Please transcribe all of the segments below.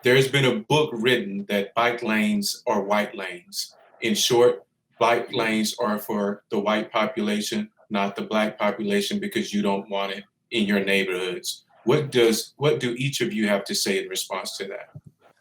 There's been a book written that bike lanes are white lanes. In short, bike lanes are for the white population, not the black population, because you don't want it in your neighborhoods. What do each of you have to say in response to that?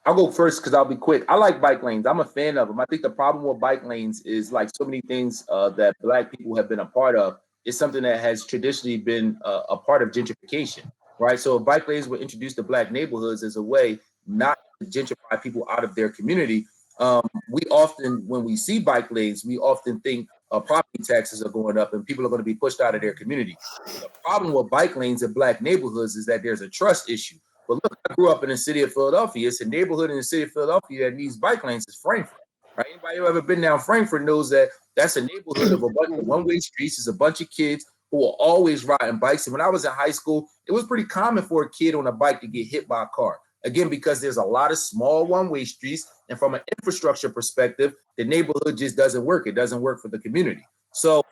I'll go first because I'll be quick. I like bike lanes. I'm a fan of them. I think the problem with bike lanes is like so many things that Black people have been a part of. It's something that has traditionally been a part of gentrification, right? So bike lanes were introduced to Black neighborhoods as a way not to gentrify people out of their community. We often, when we see bike lanes, we often think property taxes are going up and people are going to be pushed out of their community. The problem with bike lanes in Black neighborhoods is that there's a trust issue. But look, I grew up in the city of Philadelphia. It's a neighborhood in the city of Philadelphia that needs bike lanes. It's Frankfurt, right? Anybody who ever been down Frankfurt knows that that's a neighborhood of a bunch of one-way streets. It's a bunch of kids who are always riding bikes. And when I was in high school, it was pretty common for a kid on a bike to get hit by a car. Again, because there's a lot of small one-way streets. And from an infrastructure perspective, the neighborhood just doesn't work. It doesn't work for the community. So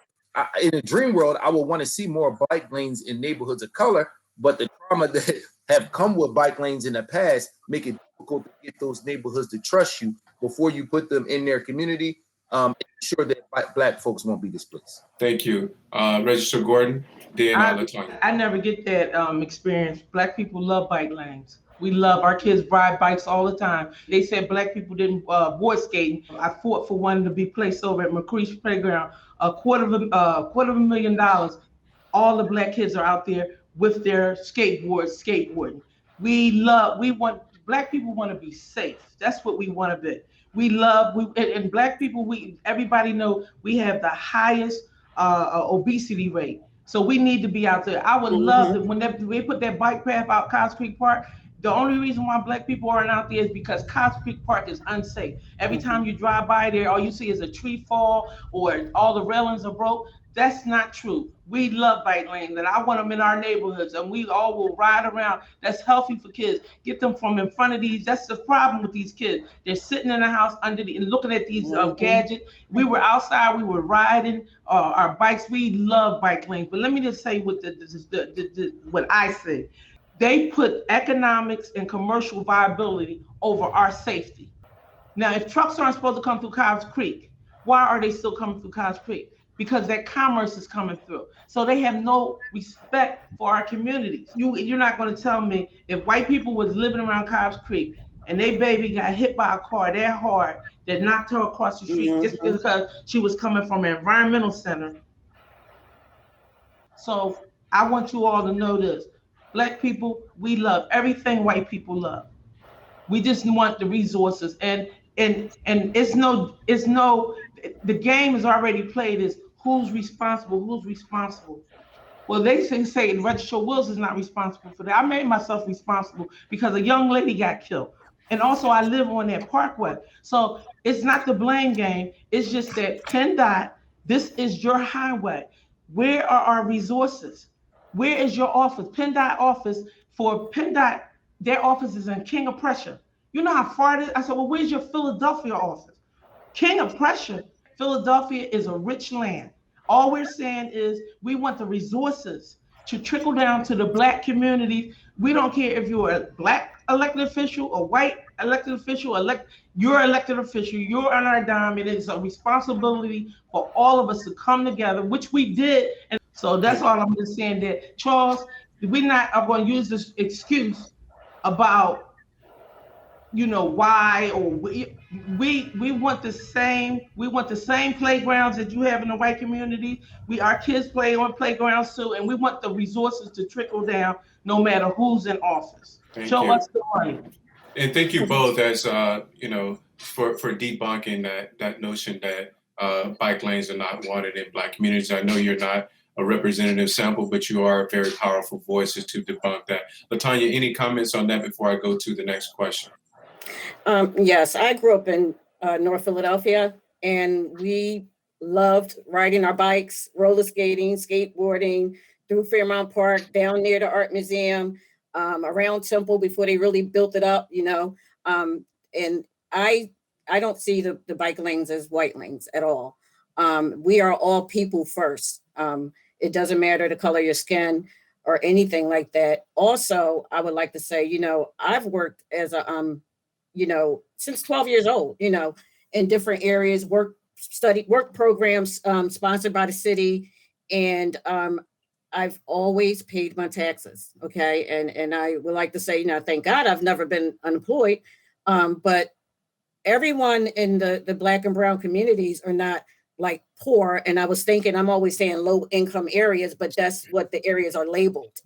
in a dream world, I would want to see more bike lanes in neighborhoods of color. But the trauma that have come with bike lanes in the past make it difficult to get those neighborhoods to trust you before you put them in their community. Ensure that Black folks won't be displaced. Thank you. Registrar Gordon, then LaTonya. I never get that experience. Black people love bike lanes. We love our kids ride bikes all the time. They said Black people didn't board skating. I fought for one to be placed over at McCree's Playground. $250,000. All the Black kids are out there with their skateboarding. Black people want to be safe. That's what we want to be. And Black people, everybody know we have the highest obesity rate. So we need to be out there. I would love that when they put that bike path out Cobbs Creek Park. The only reason why Black people aren't out there is because Cobbs Creek Park is unsafe. Every time you drive by there, all you see is a tree fall or all the railings are broke. That's not true. We love bike lanes, and I want them in our neighborhoods, and we all will ride around. That's healthy for kids. Get them from in front of these. That's the problem with these kids. They're sitting in the house and looking at these gadgets. We were outside. We were riding our bikes. We love bike lanes. But let me just say what what I say. They put economics and commercial viability over our safety. Now, if trucks aren't supposed to come through Cobbs Creek, why are they still coming through Cobbs Creek? Because that commerce is coming through. So they have no respect for our communities. You're not going to tell me if white people was living around Cobbs Creek and their baby got hit by a car that hard that knocked her across the street just because she was coming from an environmental center. So I want you all to know this. Black people, we love everything white people love. We just want the resources, and it's no. The game is already played. Is who's responsible? Who's responsible? Well, they say Registrar Wills is not responsible for that. I made myself responsible because a young lady got killed, and also I live on that parkway. So it's not the blame game. It's just that PennDOT, this is your highway. Where are our resources? Where is your office? PennDOT office for PennDOT, their office is in King of Prussia. You know how far it is? I said, well, where's your Philadelphia office? King of Prussia, Philadelphia is a rich land. All we're saying is we want the resources to trickle down to the Black community. We don't care if you're a Black elected official, a white elected official, you're elected official, you're on our dime. It is a responsibility for all of us to come together, which we did. And so that's all I'm just saying, that Charles, we're not going to use this excuse about, why, or we want the same playgrounds that you have in the white community. Our kids play on playgrounds too, and we want the resources to trickle down no matter who's in office. Show us the money. And thank you both as for debunking that notion that bike lanes are not wanted in Black communities. I know you're not a representative sample, but you are very powerful voices to debunk that. LaTonya, any comments on that before I go to the next question? Yes, I grew up in North Philadelphia, and we loved riding our bikes, roller skating, skateboarding through Fairmount Park, down near the Art Museum, around Temple before they really built it up, and I don't see the bike lanes as white lanes at all. We are all people first. It doesn't matter the color of your skin or anything like that. Also, I would like to say, I've worked as a since 12 years old, in different areas, work programs sponsored by the city. And I've always paid my taxes. Okay. And I would like to say, thank God I've never been unemployed. But everyone in the Black and brown communities are not like poor. And I was thinking, I'm always saying low income areas, but that's what the areas are labeled.